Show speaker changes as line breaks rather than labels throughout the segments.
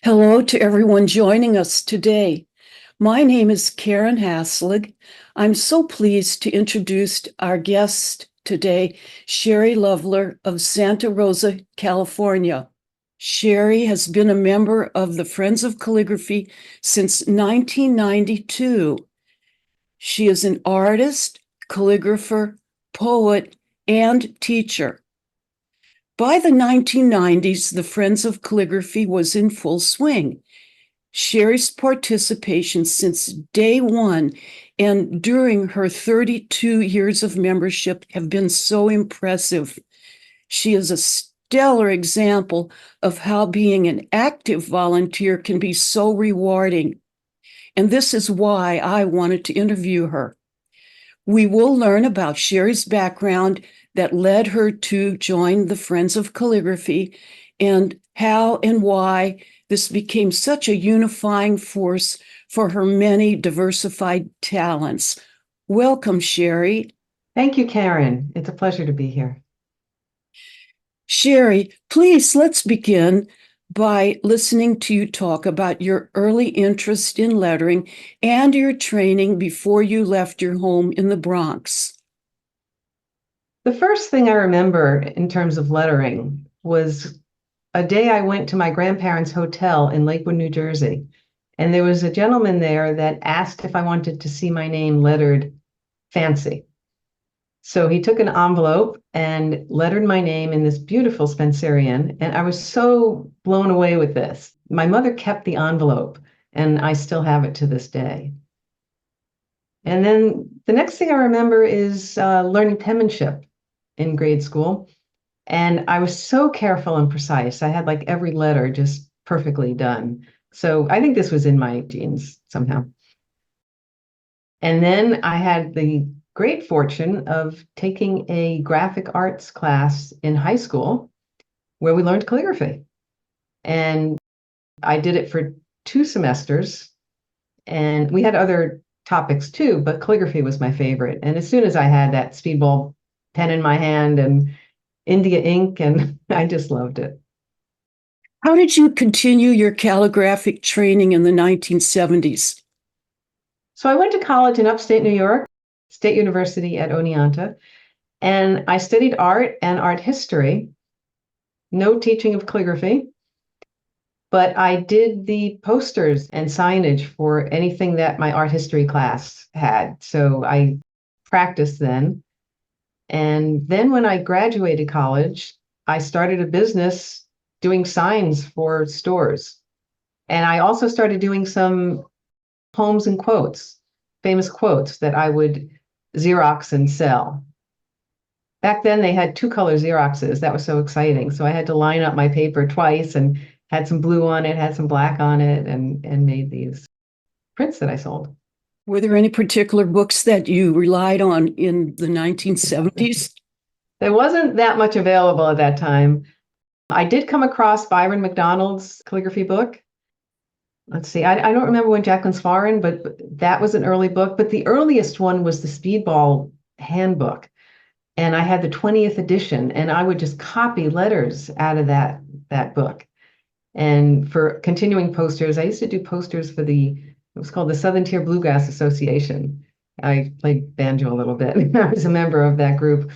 Hello to everyone joining us today. My name is Karen Haslag. I'm so pleased to introduce our guest today, Sherrie Lovler of Santa Rosa, California. Sherrie has been a member of the Friends of Calligraphy since 1992. She is an artist, calligrapher, poet, and teacher. By the 1990s, the Friends of Calligraphy was in full swing. Sherrie's participation since day one and during her 32 years of membership have been so impressive. She is a stellar example of how being an active volunteer can be so rewarding. And this is why I wanted to interview her. We will learn about Sherrie's background that led her to join the Friends of Calligraphy and how and why this became such a unifying force for her many diversified talents. Welcome, Sherrie.
Thank you, Karen. It's a pleasure to be here.
Sherrie, please let's begin by listening to you talk about your early interest in lettering and your training before you left your home in the Bronx.
The first thing I remember in terms of lettering was a day I went to my grandparents' hotel in Lakewood, New Jersey, and there was a gentleman there that asked if I wanted to see my name lettered fancy. So he took an envelope and lettered my name in this beautiful Spencerian, and I was so blown away with this. My mother kept the envelope, and I still have it to this day. And then the next thing I remember is learning penmanship in grade school. And I was so careful and precise. I had like every letter just perfectly done. So I think this was in my genes somehow. And then I had the great fortune of taking a graphic arts class in high school where we learned calligraphy. And I did it for 2 semesters. And we had other topics too, but calligraphy was my favorite. And as soon as I had that speedball pen in my hand and India ink, and I just loved it.
How did you continue your calligraphic training in the 1970s?
So I went to college in upstate New York, State University at Oneonta, and I studied art and art history, no teaching of calligraphy, but I did the posters and signage for anything that my art history class had. So I practiced then. And then when I graduated college, I started a business doing signs for stores. And I also started doing some poems and quotes, famous quotes that I would Xerox and sell. Back then they had 2-color Xeroxes. That was so exciting. So I had to line up my paper twice and had some blue on it, had some black on it, and made these prints that I sold.
Were there any particular books that you relied on in the 1970s?
There wasn't that much available at that time. I did come across Byron McDonald's calligraphy book. Let's see, I don't remember when Jacqueline's Foreign, but that was an early book. But the earliest one was the Speedball Handbook. And I had the 20th edition, and I would just copy letters out of that book. And for continuing posters, I used to do posters for it was called the Southern Tier Bluegrass Association. I played banjo a little bit. I was a member of that group.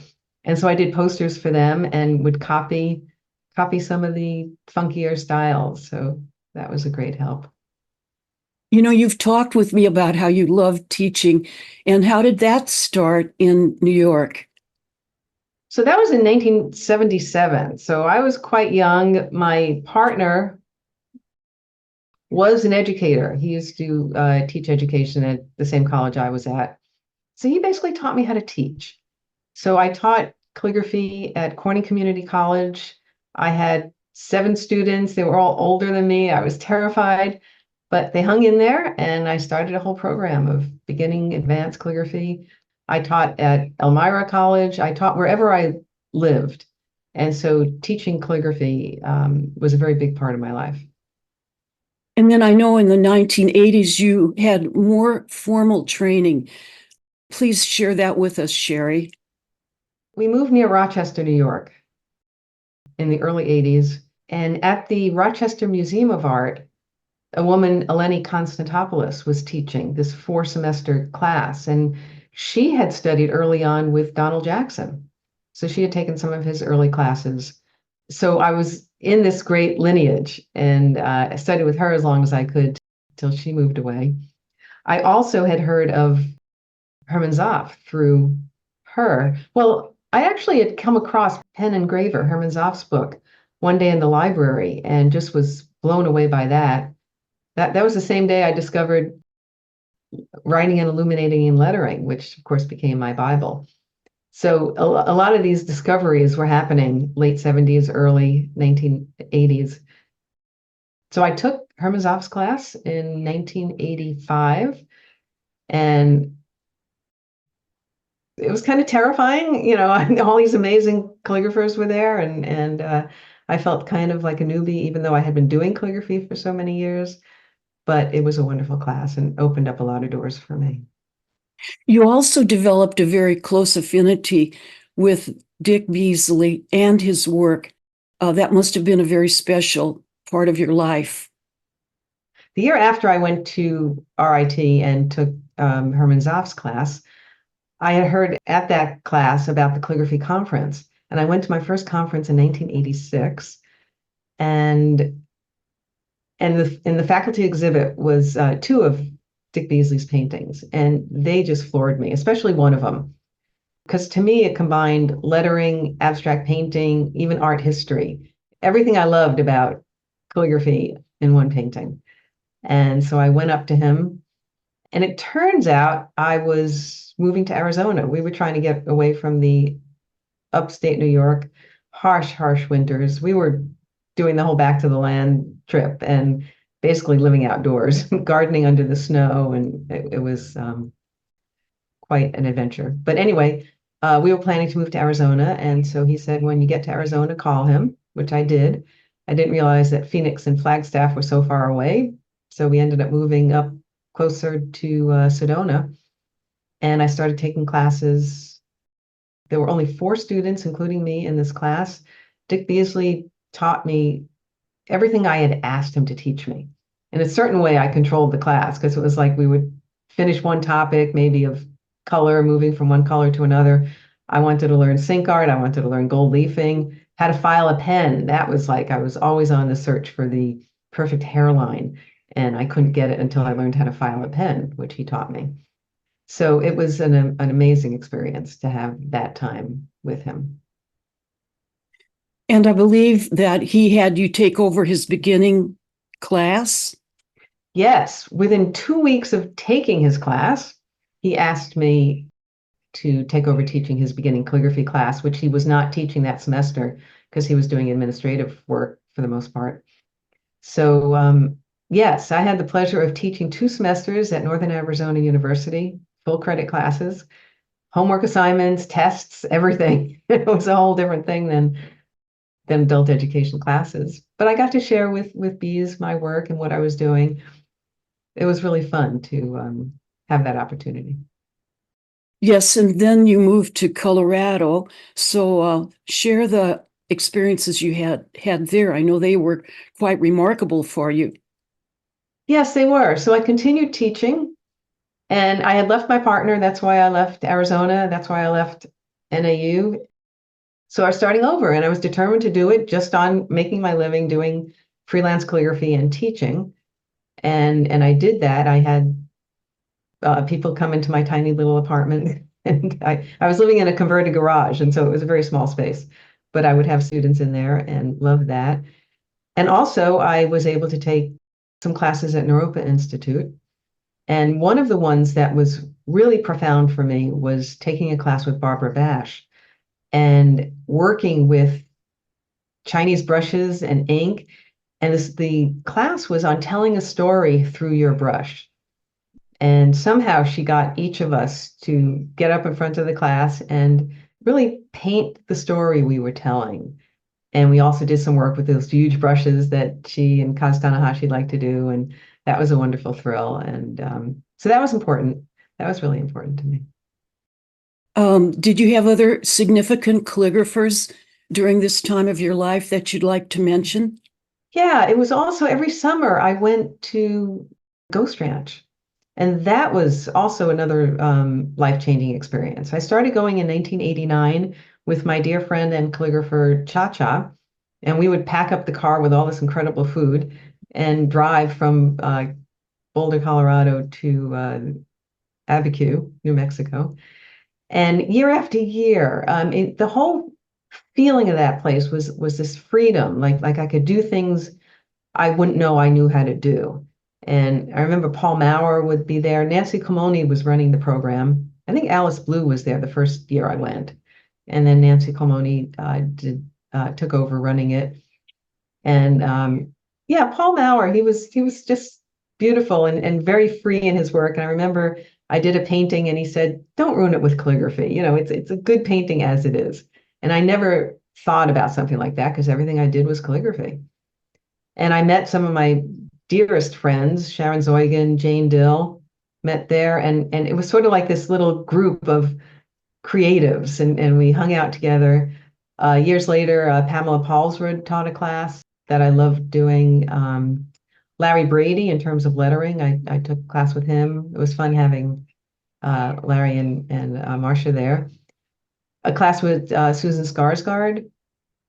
And so I did posters for them and would copy some of the funkier styles. So that was a great help.
You know, you've talked with me about how you love teaching, and how did that start in New York?
So that was in 1977. So I was quite young. My partner was an educator. He used to teach education at the same college I was at. So he basically taught me how to teach. So I taught calligraphy at Corning Community College. I had 7 students. They were all older than me. I was terrified, but they hung in there, and I started a whole program of beginning advanced calligraphy. I taught at Elmira College. I taught wherever I lived. And so teaching calligraphy was a very big part of my life.
And then I know in the 1980s you had more formal training. Please share that with us, Sherrie.
We moved near Rochester, New York in the early 80s. And at the Rochester Museum of Art, a woman, Eleni Konstantopoulos, was teaching this 4 semester class, and she had studied early on with Donald Jackson. So she had taken some of his early classes. So I was in this great lineage, and I studied with her as long as I could till she moved away. I also had heard of Hermann Zapf through her. Well, I actually had come across Pen Engraver, Hermann Zapf's book, one day in the library and just was blown away by that. That was the same day I discovered writing and illuminating and lettering, which of course became my Bible. So a lot of these discoveries were happening late 70s, early 1980s. So I took Hermann Zapf's class in 1985, and it was kind of terrifying. All these amazing calligraphers were there, and I felt kind of like a newbie, even though I had been doing calligraphy for so many years. But it was a wonderful class and opened up a lot of doors for me.
You also developed a very close affinity with Dick Beasley and his work. That must have been a very special part of your life.
The year after I went to RIT and took Hermann Zapf's class, I had heard at that class about the calligraphy conference, and I went to my first conference in 1986, and the faculty exhibit was 2 of Dick Beasley's paintings, and they just floored me, especially one of them, because to me it combined lettering, abstract painting, even art history, everything I loved about calligraphy in one painting. And so I went up to him, and it turns out I was moving to Arizona. We were trying to get away from the upstate New York, harsh, harsh winters. We were doing the whole back to the land trip and basically living outdoors, gardening under the snow, and it was quite an adventure. But anyway, we were planning to move to Arizona, and so he said, when you get to Arizona, call him, which I did. I didn't realize that Phoenix and Flagstaff were so far away, so we ended up moving up closer to Sedona, and I started taking classes. There were only 4 students, including me, in this class. Dick Beasley taught me everything I had asked him to teach me. In a certain way, I controlled the class because it was like we would finish one topic, maybe of color, moving from one color to another. I wanted to learn sink art. I wanted to learn gold leafing, how to file a pen. That was like I was always on the search for the perfect hairline, and I couldn't get it until I learned how to file a pen, which he taught me. So it was an amazing experience to have that time with him.
And I believe that he had you take over his beginning class.
Yes, within 2 weeks of taking his class, he asked me to take over teaching his beginning calligraphy class, which he was not teaching that semester because he was doing administrative work for the most part. So, yes, I had the pleasure of teaching 2 semesters at Northern Arizona University, full credit classes, homework assignments, tests, everything. It was a whole different thing than adult education classes. But I got to share with Bees my work and what I was doing. It was really fun to have that opportunity.
Yes, and then you moved to Colorado. So share the experiences you had there. I know they were quite remarkable for you.
Yes, they were. So I continued teaching, and I had left my partner. That's why I left Arizona. That's why I left NAU. So I was starting over, and I was determined to do it just on making my living doing freelance calligraphy and teaching. And I did that. I had people come into my tiny little apartment, and I was living in a converted garage, and so it was a very small space. But I would have students in there and loved that. And also, I was able to take some classes at Naropa Institute. And one of the ones that was really profound for me was taking a class with Barbara Bash and working with Chinese brushes and ink. And the class was on telling a story through your brush. And somehow she got each of us to get up in front of the class and really paint the story we were telling. And we also did some work with those huge brushes that she and Kaz Tanahashi like to do. And that was a wonderful thrill. And so that was important. That was really important to me.
Did you have other significant calligraphers during this time of your life that you'd like to mention?
Yeah, it was also every summer I went to Ghost Ranch. And that was also another life-changing experience. I started going in 1989 with my dear friend and calligrapher Cha Cha, and we would pack up the car with all this incredible food and drive from Boulder, Colorado to Abiquiu, New Mexico. And year after year, the whole feeling of that place was this freedom, like I could do things I wouldn't know I knew how to do. And I remember Paul Maurer would be there. Nancy Comoni was running the program. I think Alice Blue was there the first year I went. And then Nancy Comoni took over running it. And yeah, Paul Maurer, he was just beautiful and very free in his work. And I remember I did a painting and he said, "Don't ruin it with calligraphy. You know, it's a good painting as it is." And I never thought about something like that because everything I did was calligraphy. And I met some of my dearest friends, Sharon Zeugen, Jane Dill, met there. And it was sort of like this little group of creatives, and we hung out together. Years later, Pamela Paulsrud taught a class that I loved doing. Larry Brady, in terms of lettering, I took a class with him. It was fun having Larry and Marcia there. A class with Susan Skarsgård.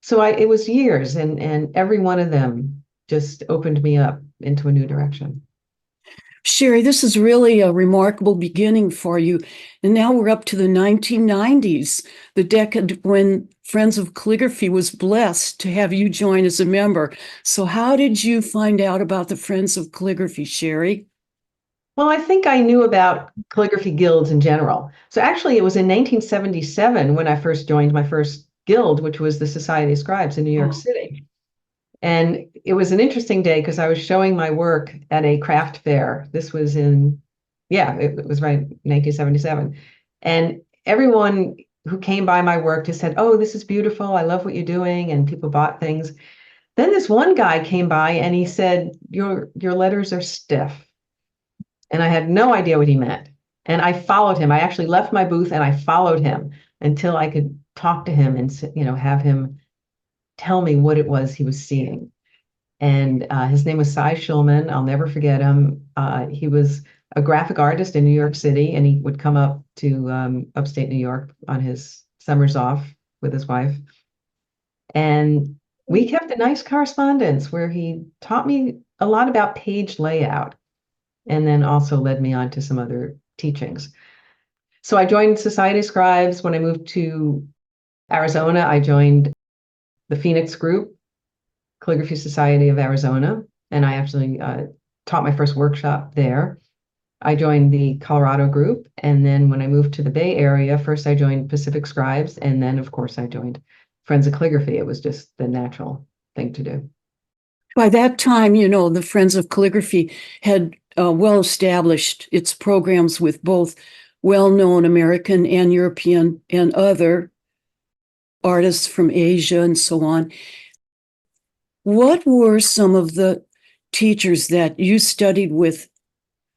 So it was years, and every one of them just opened me up into a new direction.
Sherrie, this is really a remarkable beginning for you. And now we're up to the 1990s, the decade when Friends of Calligraphy was blessed to have you join as a member. So how did you find out about the Friends of Calligraphy, Sherrie?
Well, I think I knew about calligraphy guilds in general. So actually, it was in 1977 when I first joined my first guild, which was the Society of Scribes in New York
Oh.
City. And it was an interesting day because I was showing my work at a craft fair. This was yeah, it was right, 1977. And everyone who came by my work just said, "Oh, this is beautiful. I love what you're doing." And people bought things. Then this one guy came by and he said, your letters are stiff." And I had no idea what he meant. And I followed him. I actually left my booth and I followed him until I could talk to him and have him tell me what it was he was seeing. And his name was Cy Schulman. I'll never forget him. He was a graphic artist in New York City, and he would come up to upstate New York on his summers off with his wife. And we kept a nice correspondence where he taught me a lot about page layout and then also led me on to some other teachings. So I joined Society of Scribes. When I moved to Arizona, I joined the Phoenix Group, Calligraphy Society of Arizona, and I actually taught my first workshop there. I joined the Colorado group, and then when I moved to the Bay Area, first I joined Pacific Scribes, and then of course I joined Friends of Calligraphy. It was just the natural thing to do.
By that time, the Friends of Calligraphy had well established its programs with both well-known American and European and other artists from Asia and so on. What were some of the teachers that you studied with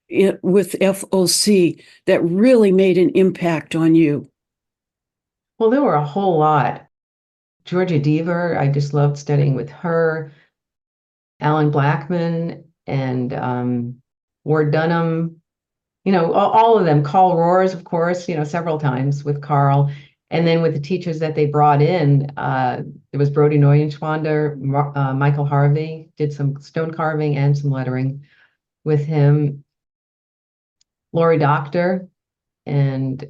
FOC that really made an impact on you?
Well, there were a whole lot. Georgia Deaver, I just loved studying with her. Alan Blackman and Ward Dunham, all of them. Carl Roars, of course, several times with Carl. And then with the teachers that they brought in, there was Brody Neuenschwander, Michael Harvey, did some stone carving and some lettering with him. Lori Doctor, and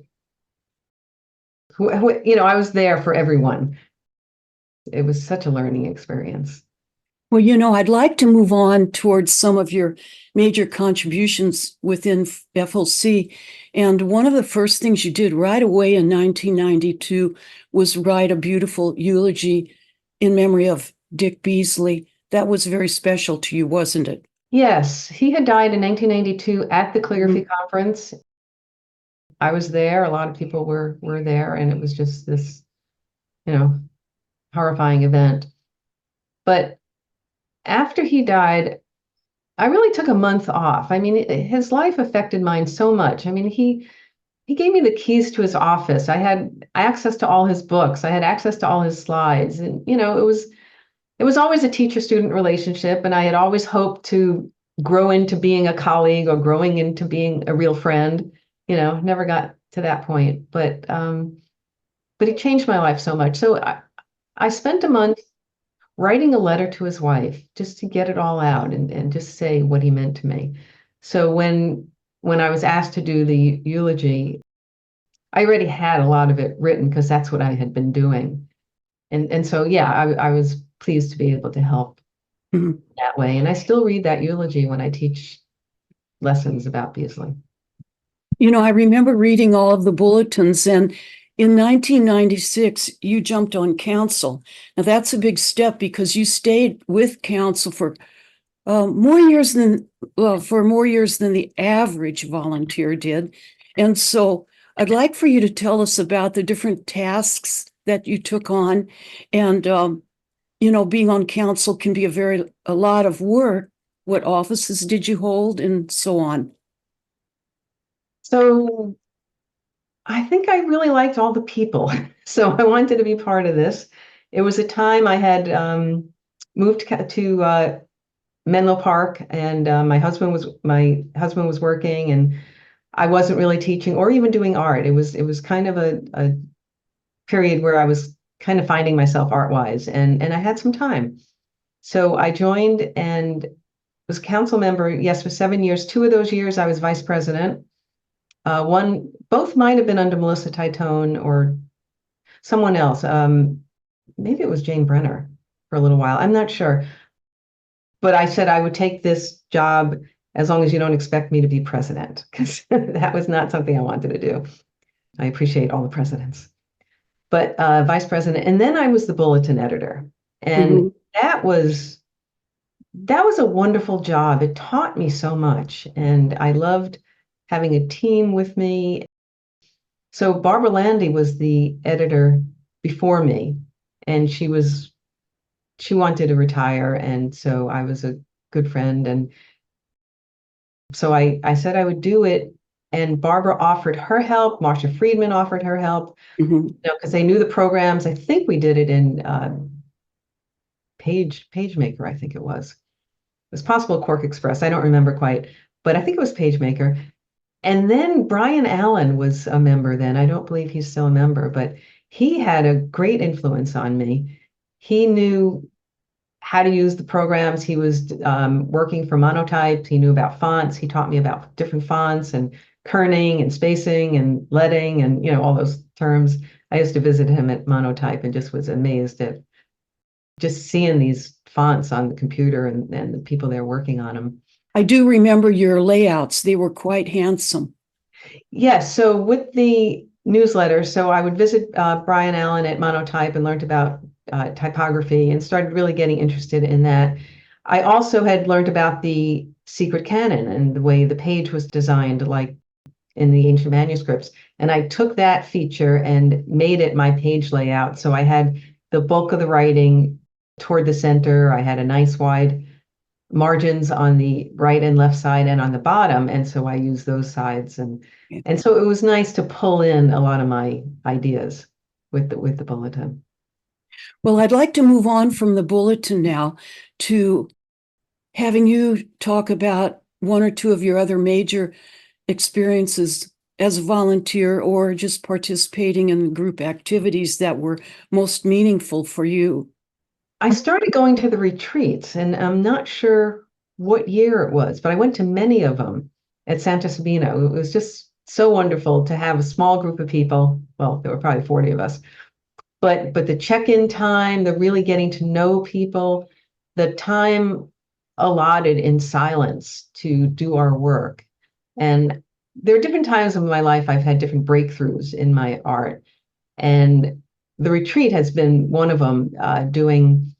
I was there for everyone. It was such a learning experience.
Well, I'd like to move on towards some of your major contributions within FOC. And one of the first things you did right away in 1992 was write a beautiful eulogy in memory of Dick Beasley. That was very special to you, wasn't it?
Yes, he had died in 1992 at the calligraphy conference. I was there. A lot of people were there, and it was just this, horrifying event. But after he died, I really took a month off. I mean, his life affected mine so much. I mean, he gave me the keys to his office. I had access to all his books. I had access to all his slides, and it it was always a teacher-student relationship, and I had always hoped to grow into being a colleague or growing into being a real friend. Never got to that point, but he changed my life so much. So I spent a month writing a letter to his wife just to get it all out and just say what he meant to me. So when I was asked to do the eulogy, I already had a lot of it written because that's what I had been doing. And so, yeah, I was pleased to be able to help
Mhm.
that way. And I still read that eulogy when I teach lessons about Beasley.
I remember reading all of the bulletins, and in 1996, you jumped on council. Now, that's a big step because you stayed with council for more years than the average volunteer did. And so I'd like for you to tell us about the different tasks that you took on. And, being on council can be a lot of work. What offices did you hold and so on?
So I think I really liked all the people. So I wanted to be part of this. It was a time I had moved to Menlo Park, and my husband was working, and I wasn't really teaching or even doing art. It was kind of a period where I was kind of finding myself art-wise, and I had some time. So I joined and was council member, yes, for 7 years. 2 of those years I was vice president. Both might have been under Melissa Titone or someone else. Maybe it was Jane Brenner for a little while. I'm not sure. But I said I would take this job as long as you don't expect me to be president, because that was not something I wanted to do. I appreciate all the presidents. But vice president, and then I was the bulletin editor. And
Mhm.
that was a wonderful job. It taught me so much, and I loved having a team with me. So Barbara Landy was the editor before me, and she wanted to retire, and so I was a good friend, and so I said I would do it, and Barbara offered her help. Marcia Friedman offered her help,
Mhm.
because they knew the programs. I think we did it in PageMaker, I think it was. It was possible Cork Express. I don't remember quite, but I think it was PageMaker. And then Brian Allen was a member then. I don't believe he's still a member, but he had a great influence on me. He knew how to use the programs. He was working for Monotype. He knew about fonts. He taught me about different fonts and kerning and spacing and leading and all those terms. I used to visit him at Monotype and just was amazed at just seeing these fonts on the computer and the people there working on them.
I do remember your layouts. They were quite handsome.
Yes, so with the newsletter, so I would visit Brian Allen at Monotype and learned about typography and started really getting interested in that. I also had learned about the secret canon and the way the page was designed, like in the ancient manuscripts. And I took that feature and made it my page layout. So I had the bulk of the writing toward the center. I had a nice wide margins on the right and left side and on the bottom. And so I use those sides. And so it was nice to pull in a lot of my ideas with the bulletin.
Well, I'd like to move on from the bulletin now to having you talk about one or two of your other major experiences as a volunteer or just participating in group activities that were most meaningful for you.
I started going to the retreats, and I'm not sure what year it was, but I went to many of them at Santa Sabina. It was just so wonderful to have a small group of people. Well, there were probably 40 of us, but the check-in time, the really getting to know people, the time allotted in silence to do our work. And there are different times in my life I've had different breakthroughs in my art. And the retreat has been one of them, doing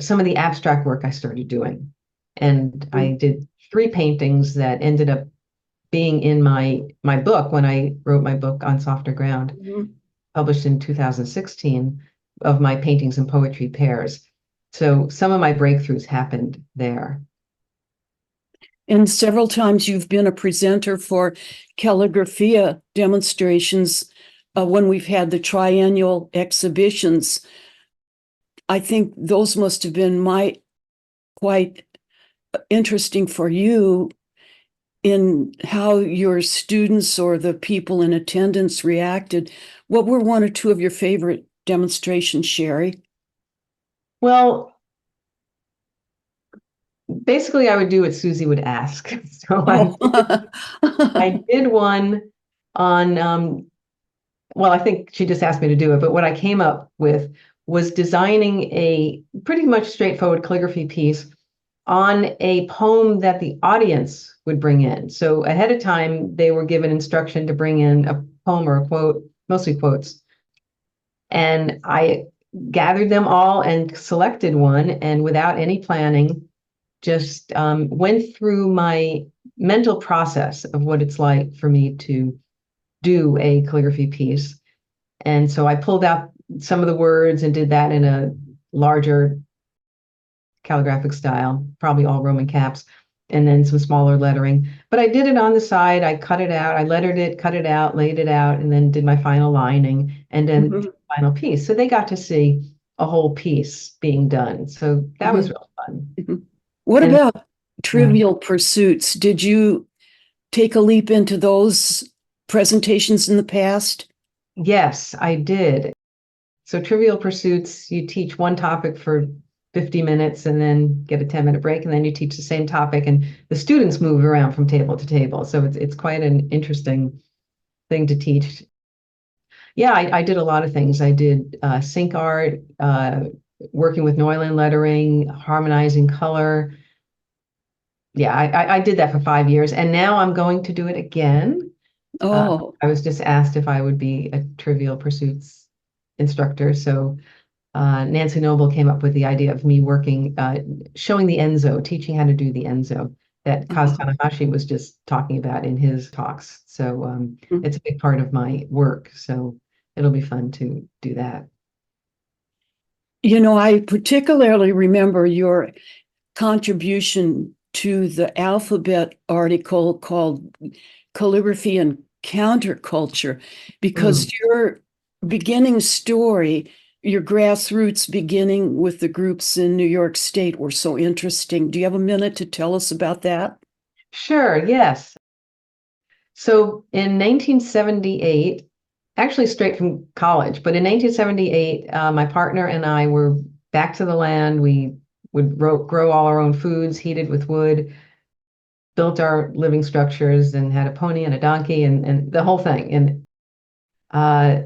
some of the abstract work I started doing. And I did 3 paintings that ended up being in my book when I wrote my book on softer ground,
Mhm.
published in 2016, of my paintings and poetry pairs. So some of my breakthroughs happened there.
And several times you've been a presenter for calligraphia demonstrations when we've had the triennial exhibitions. I think those must have been quite interesting for you in how your students or the people in attendance reacted. What were one or two of your favorite demonstrations, Sherrie?
Well, basically, I would do what Susie would ask. So
Oh.
I did one on, well, I think she just asked me to do it, but what I came up with was designing a pretty much straightforward calligraphy piece on a poem that the audience would bring in. So ahead of time, they were given instruction to bring in a poem or a quote, mostly quotes. And I gathered them all and selected one, and without any planning, just went through my mental process of what it's like for me to do a calligraphy piece. And so I pulled out some of the words and did that in a larger calligraphic style, probably all Roman caps, and then some smaller lettering. But I did it on the side. I cut it out. I lettered it, cut it out, laid it out, and then did my final lining and then
Mhm,
final piece. So they got to see a whole piece being done. So that was
mhm,
real fun.
mhm. What
And
about
yeah,
Trivial Pursuits? Did you take a leap into those presentations in the past?
yes, I did. So Trivial Pursuits, you teach one topic for 50 minutes and then get a 10-minute break, and then you teach the same topic, and the students move around from table to table. So it's quite an interesting thing to teach. Yeah, I did a lot of things. I did sync art, working with Neuland lettering, harmonizing color. Yeah, I did that for 5 years, and now I'm going to do it again.
Oh.
I was just asked if I would be a Trivial Pursuits instructor. So Nancy Noble came up with the idea of me working, showing the Enzo, teaching how to do the Enzo that Kaz
Mhm.
Tanahashi was just talking about in his talks. So it's a big part of my work. So it'll be fun to do that.
You know, I particularly remember your contribution to the alphabet article called Calligraphy and Counterculture, because
Mm.
your beginning story, your grassroots beginning with the groups in New York State were so interesting. Do you have a minute to tell us about that?
Sure, yes. So in 1978, actually straight from college, but in 1978, my partner and I were back to the land. We would grow all our own foods, heated with wood, built our living structures, and had a pony and a donkey and the whole thing. And uh,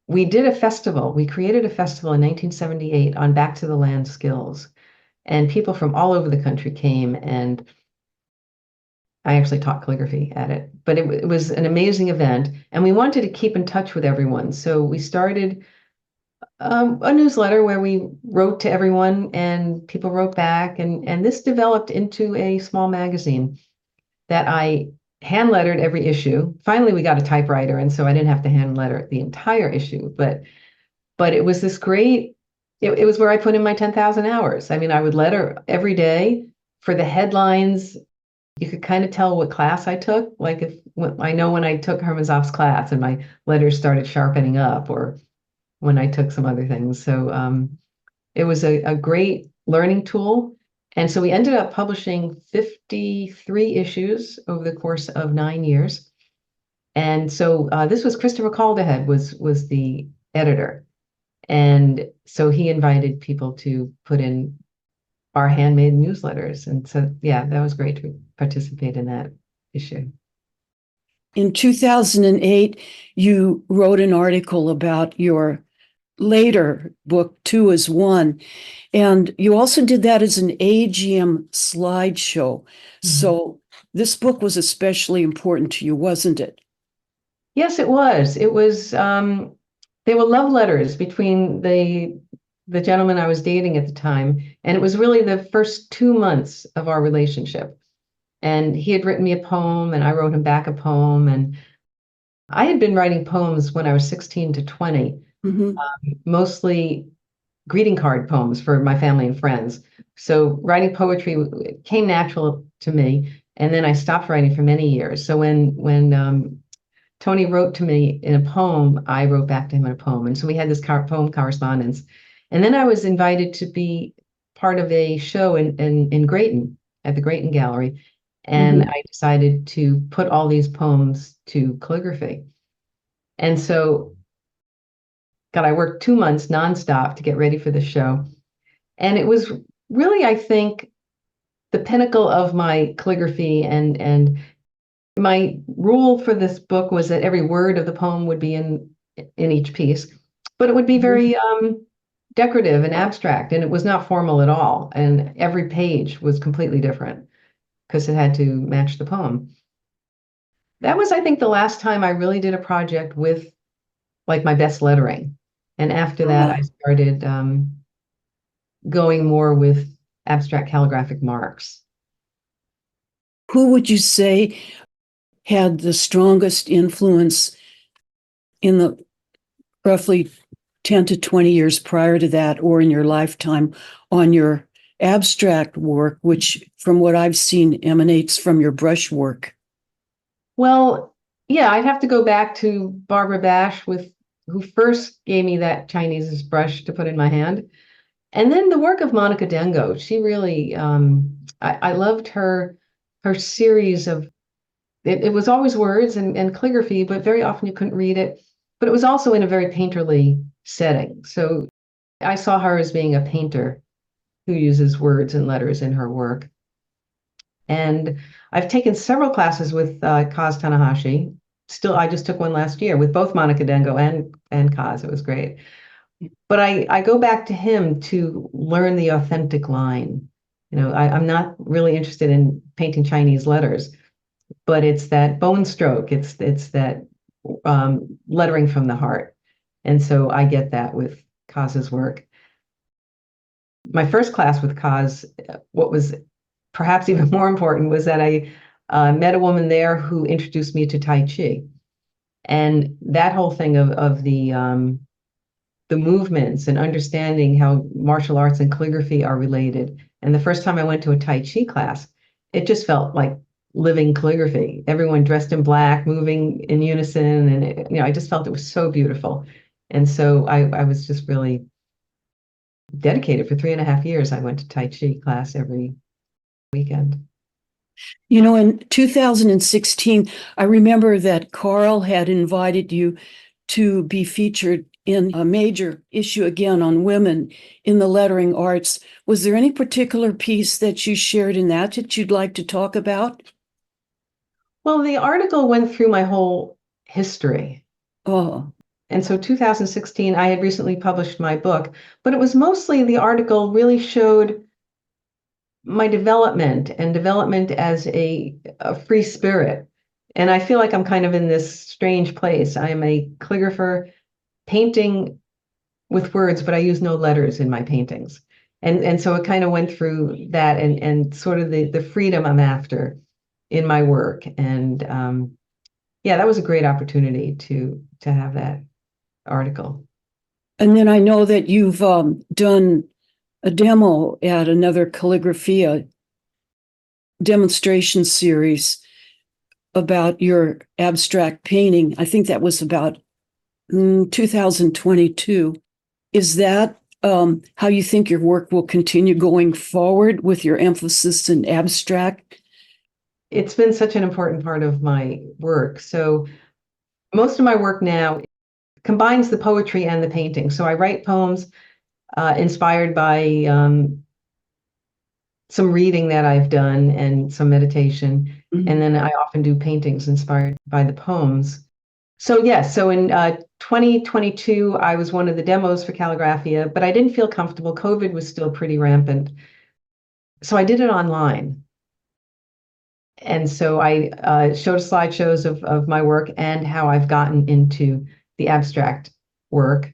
we did a festival. We created a festival in 1978 on back to the land skills. And people from all over the country came, and I actually taught calligraphy at it. But it was an amazing event, and we wanted to keep in touch with everyone. So we started a newsletter where we wrote to everyone, and people wrote back, and this developed into a small magazine that I hand lettered every issue. Finally, we got a typewriter, and so I didn't have to hand letter the entire issue. But it was this great. It was where I put in my 10,000 hours. I mean, I would letter every day for the headlines. You could kind of tell what class I took. Like if I know when I took Herman Zoff's class and my letters started sharpening up, or when I took some other things. So it was a great learning tool. And so we ended up publishing 53 issues over the course of 9 years. And so this was Christopher Calderhead was the editor. And so he invited people to put in our handmade newsletters. And so, yeah, that was great to participate in that issue.
In 2008, you wrote an article about your later book, Two is One. And you also did that as an AGM slideshow.
Mhm.
So this book was especially important to you, wasn't it?
Yes, it was. It was they were love letters between the gentleman I was dating at the time, and it was really the first 2 months of our relationship. And he had written me a poem, and I wrote him back a poem. And I had been writing poems when I was 16 to 20,
Mhm.
mostly greeting card poems for my family and friends. So writing poetry came natural to me. And then I stopped writing for many years. So when Tony wrote to me in a poem, I wrote back to him in a poem. And so we had this poem correspondence. And then I was invited to be part of a show in Grayton at the Grayton Gallery. And
Mhm.
I decided to put all these poems to calligraphy. And so, God, I worked 2 months nonstop to get ready for the show. And it was really, I think, the pinnacle of my calligraphy. And my rule for this book was that every word of the poem would be in each piece, but it would be
Mhm.
very decorative and abstract, and it was not formal at all. And every page was completely different because it had to match the poem. That was, I think, the last time I really did a project with like my best lettering. And after that, I
Uh,
started going more with abstract calligraphic marks.
who would you say had the strongest influence in the roughly 10 to 20 years prior to that, or in your lifetime, on your abstract work, which, from what I've seen, emanates from your brushwork?
Well, yeah, I'd have to go back to Barbara Bash with who first gave me that Chinese brush to put in my hand. And then the work of Monica Dengo. She really I loved her series of it was always words and calligraphy, but very often you couldn't read it. But it was also in a very painterly setting. So I saw her as being a painter who uses words and letters in her work. And I've taken several classes with Kaz Tanahashi. Still, I just took one last year with both Monica Dengo and Kaz. It was great. But I go back to him to learn the authentic line. I'm not really interested in painting Chinese letters, but it's that bone stroke. It's that lettering from the heart. And so I get that with Kaz's work. My first class with Kaz, what was perhaps even more important was that I met a woman there who introduced me to Tai Chi. And that whole thing of the movements and understanding how martial arts and calligraphy are related. And the first time I went to a Tai Chi class, it just felt like living calligraphy. Everyone dressed in black, moving in unison. And I just felt it was so beautiful. And so I was just really dedicated for 3.5 years. I went to Tai Chi class every weekend.
In 2016, I remember that Carl had invited you to be featured in a major issue again on women in the lettering arts. Was there any particular piece that you shared in that you'd like to talk about?
Well, the article went through my whole history.
Oh,
And so 2016, I had recently published my book, but it was mostly the article really showed my development as a free spirit. And I feel like I'm kind of in this strange place. I'm a calligrapher painting with words, but I use no letters in my paintings. And so it kind of went through that and sort of the freedom I'm after in my work. And yeah, that was a great opportunity to have that article.
and then I know that you've done a demo at another calligraphia demonstration series about your abstract painting. I think that was about 2022. Is that how you think your work will continue going forward with your emphasis in abstract?
It's been such an important part of my work. So most of my work now combines the poetry and the painting. So I write poems inspired by some reading that I've done and some meditation. And
Mhm.
then I often do paintings inspired by the poems. So yes, so in 2022, I was one of the demos for Calligraphia, but I didn't feel comfortable. COVID was still pretty rampant. So I did it online. And so I showed slideshows of my work and how I've gotten into the abstract work,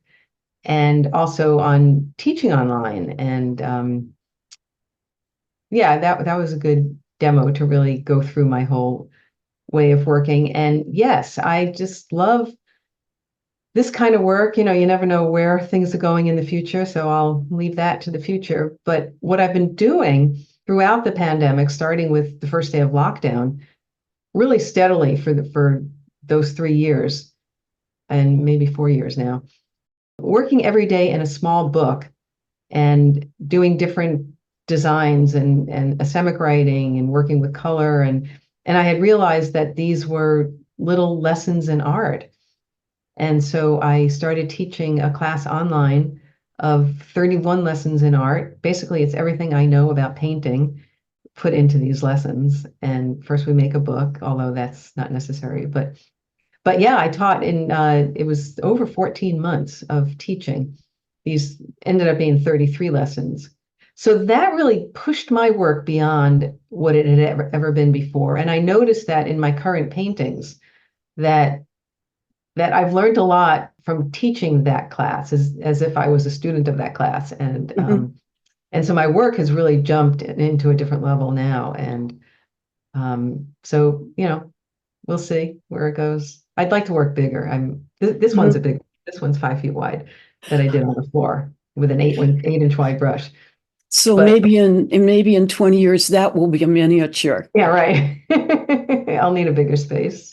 and also on teaching online. And yeah, that was a good demo to really go through my whole way of working. And yes, I just love this kind of work. You never know where things are going in the future, so I'll leave that to the future. But what I've been doing throughout the pandemic, starting with the first day of lockdown, really steadily for those 3 years and maybe 4 years now, working every day in a small book and doing different designs and asemic writing and working with color. And I had realized that these were little lessons in art. And so I started teaching a class online of 31 lessons in art. Basically, it's everything I know about painting put into these lessons. And first we make a book, although that's not necessary. But yeah, I taught in it was over 14 months of teaching. These ended up being 33 lessons. So that really pushed my work beyond what it had ever been before. And I noticed that in my current paintings that I've learned a lot from teaching that class as if I was a student of that class. And so my work has really jumped into a different level now. And so, we'll see where it goes. I'd like to work bigger. This one's
Mhm.
this one's 5 feet wide that I did on the floor with an 8-inch wide brush.
So
But
maybe in 20 years that will be a miniature.
yeah, right. I'll need a bigger space.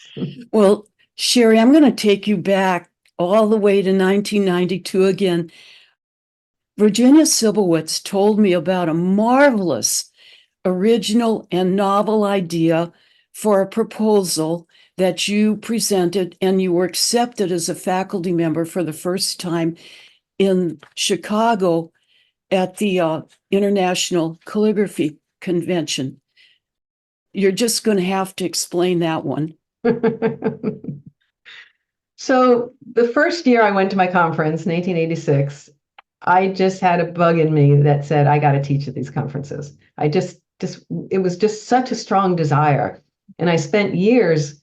Well, Sherrie, I'm going to take you back all the way to 1992 again. Virginia Sibowitz told me about a marvelous original and novel idea for a proposal that you presented, and you were accepted as a faculty member for the first time in Chicago at the International Calligraphy Convention. You're just going to have to explain that one.
So the first year I went to my conference in 1886, I just had a bug in me that said, I got to teach at these conferences. It was just such a strong desire. And I spent years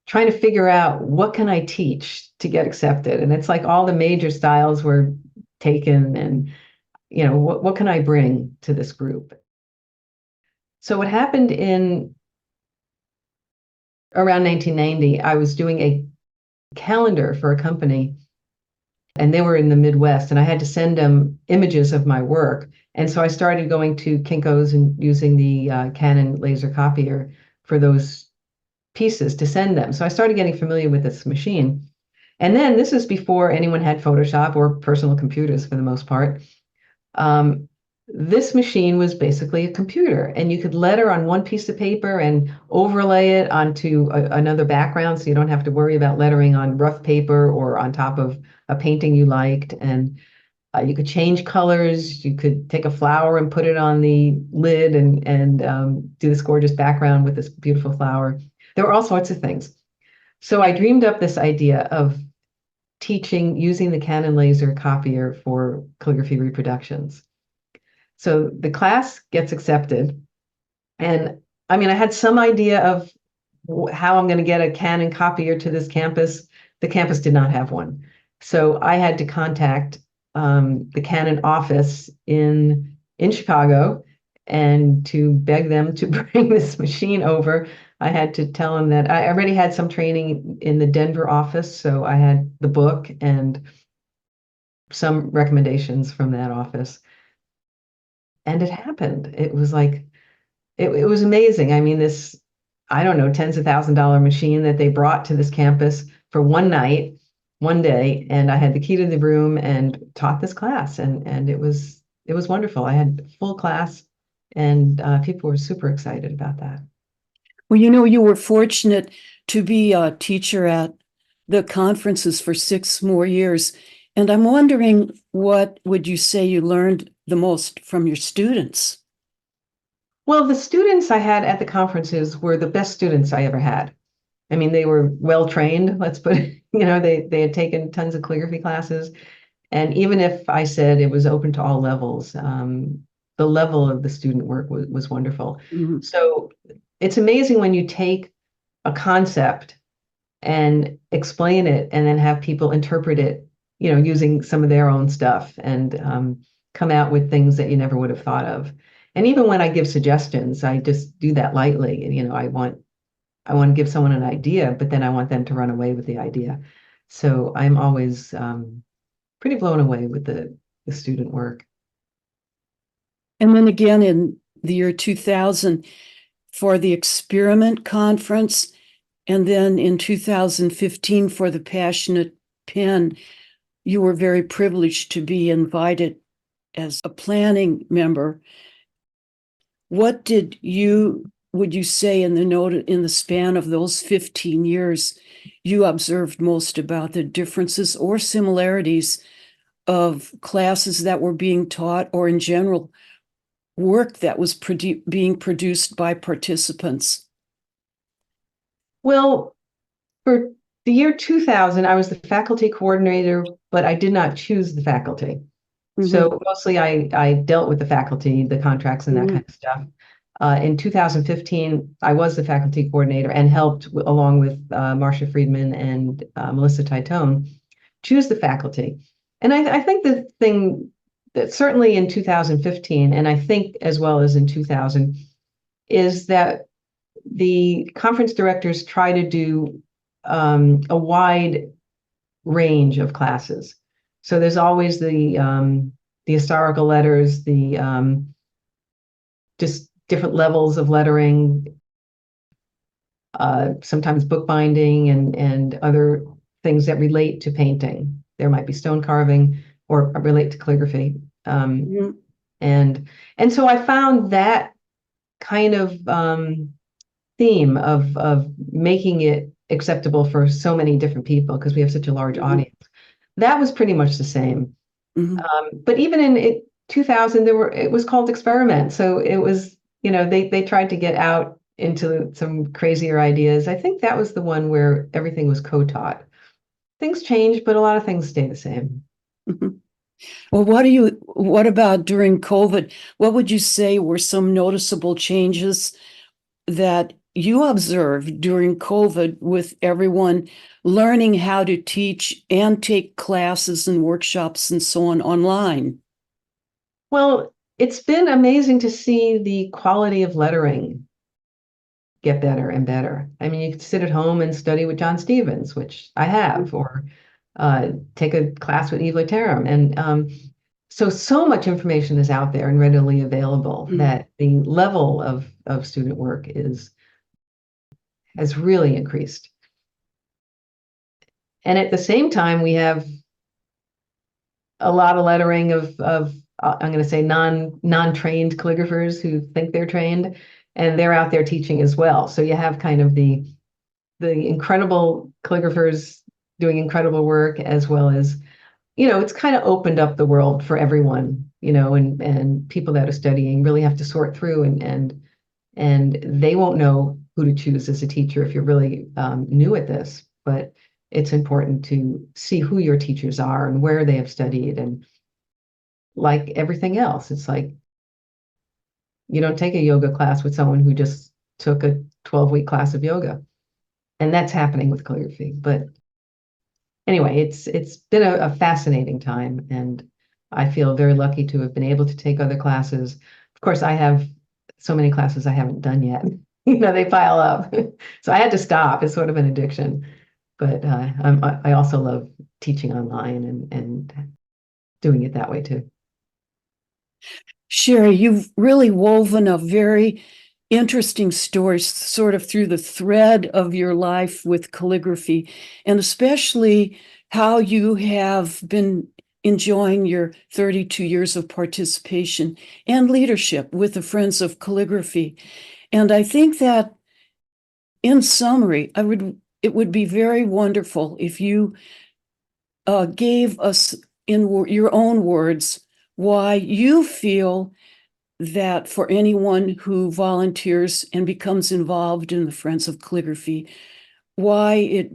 trying to figure out what can I teach to get accepted. And it's like all the major styles were taken and, what can I bring to this group? So what happened in around 1990, I was doing a calendar for a company and they were in the Midwest, and I had to send them images of my work. And so I started going to Kinko's and using the Canon laser copier for those pieces to send them. So I started getting familiar with this machine. And then this is before anyone had Photoshop or personal computers for the most part. Um, this machine was basically a computer, and you could letter on one piece of paper and overlay it onto another background, so you don't have to worry about lettering on rough paper or on top of a painting you liked. And you could change colors. You could take a flower and put it on the lid and do this gorgeous background with this beautiful flower. There were all sorts of things. So I dreamed up this idea of teaching using the Canon laser copier for calligraphy reproductions. So the class gets accepted. And I mean, I had some idea of how I'm going to get a Canon copier to this campus. The campus did not have one. So I had to contact the Canon office in Chicago and to beg them to bring this machine over. I had to tell them that I already had some training in the Denver office, so I had the book and some recommendations from that office. And it happened. It was like, it was amazing. I mean, this, I don't know, tens of $1,000 machine that they brought to this campus for one night, one day, and I had the key to the room and taught this class, and it was wonderful. I had full class, and people were super excited about that.
Well, you were fortunate to be a teacher at the conferences for 6 more years. And I'm wondering, what would you say you learned the most from your students?
Well, the students I had at the conferences were the best students I ever had. I mean, they were well trained, let's put it, they had taken tons of calligraphy classes. And even if I said it was open to all levels, the level of the student work was wonderful.
Mhm.
So it's amazing when you take a concept and explain it and then have people interpret it, using some of their own stuff and come out with things that you never would have thought of. And even when I give suggestions, I just do that lightly. And, I want to give someone an idea, but then I want them to run away with the idea. So I'm always pretty blown away with the student work.
And then again in the year 2000 for the Experiment Conference, and then in 2015 for the Passionate Pen, you were very privileged to be invited as a planning member, what would you say in the span of those 15 years, you observed most about the differences or similarities of classes that were being taught, or in general, work that was being produced by participants?
Well, for the year 2000, I was the faculty coordinator, but I did not choose the faculty.
Mm-hmm.
So mostly I dealt with the faculty, the contracts and that
Mm-hmm.
kind of stuff. In 2015, I was the faculty coordinator and helped along with Marcia Friedman and Melissa Titone choose the faculty. And I think the thing that certainly in 2015, and I think as well as in 2000, is that the conference directors try to do a wide range of classes. So there's always the historical letters, the just different levels of lettering, sometimes bookbinding and other things that relate to painting. There might be stone carving or relate to calligraphy.
Mm-hmm.
And and so I found that kind of theme of making it acceptable for so many different people because we have such a large
Mm-hmm.
audience. That was pretty much the same.
Mm-hmm.
But even in 2000, it was called experiment. So it was, they tried to get out into some crazier ideas. I think that was the one where everything was co-taught. Things changed, but a lot of things stay the same.
Mm-hmm. Well, what about during COVID? What would you say were some noticeable changes that you observed during COVID with everyone learning how to teach and take classes and workshops and so on online?
Well, it's been amazing to see the quality of lettering get better and better. I mean, you could sit at home and study with John Stevens, which I have, or take a class with Eve Laterum. And so much information is out there and readily available
Mm-hmm.
that the level of student work has really increased. And at the same time, we have a lot of lettering of I'm going to say non-trained calligraphers who think they're trained, and they're out there teaching as well. So you have kind of the incredible calligraphers doing incredible work, as well as, it's kind of opened up the world for everyone, and people that are studying really have to sort through and they won't know who to choose as a teacher if you're really new at this. But it's important to see who your teachers are and where they have studied. And like everything else, it's like you don't take a yoga class with someone who just took a 12-week class of yoga. And that's happening with calligraphy. But anyway, it's been a fascinating time, and I feel very lucky to have been able to take other classes. Of course, I have so many classes I haven't done yet. They pile up. So I had to stop. It's sort of an addiction. But I also love teaching online and doing it that way too.
Sherrie, you've really woven a very interesting story sort of through the thread of your life with calligraphy, and especially how you have been enjoying your 32 years of participation and leadership with the Friends of Calligraphy. And I think that in summary, it would be very wonderful if you gave us in your own words why you feel that for anyone who volunteers and becomes involved in the Friends of Calligraphy, why it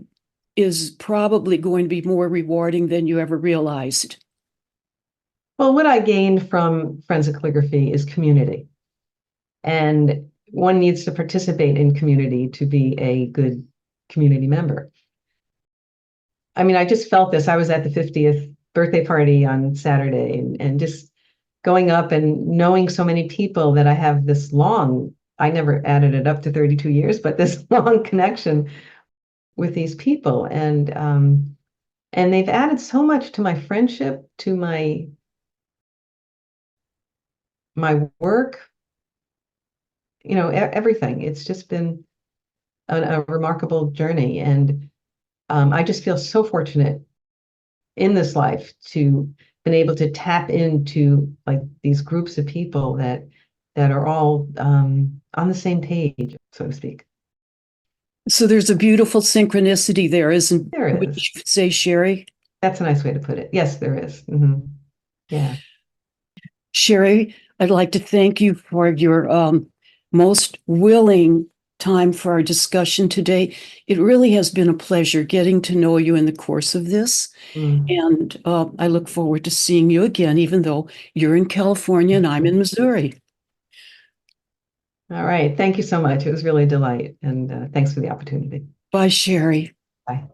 is probably going to be more rewarding than you ever realized.
Well, what I gained from Friends of Calligraphy is community. And one needs to participate in community to be a good community member. I mean, I just felt this. I was at the 50th birthday party on Saturday and just going up and knowing so many people that I have this long, I never added it up to 32 years, but this long connection with these people. And they've added so much to my friendship, to my work, everything. It's just been a remarkable journey. And I just feel so fortunate in this life to been able to tap into like these groups of people that are all on the same page, so to speak.
So there's a beautiful synchronicity there, isn't
There
would
is.
you say, Sherrie?
That's a nice way to put it. Yes, there is. Yeah.
Sherrie, I'd like to thank you for your most willing time for our discussion today. It really has been a pleasure getting to know you in the course of this.
Mm.
And I look forward to seeing you again, even though you're in California and I'm in Missouri.
All right. Thank you so much. It was really a delight. And thanks for the opportunity.
Bye, Sherrie.
Bye.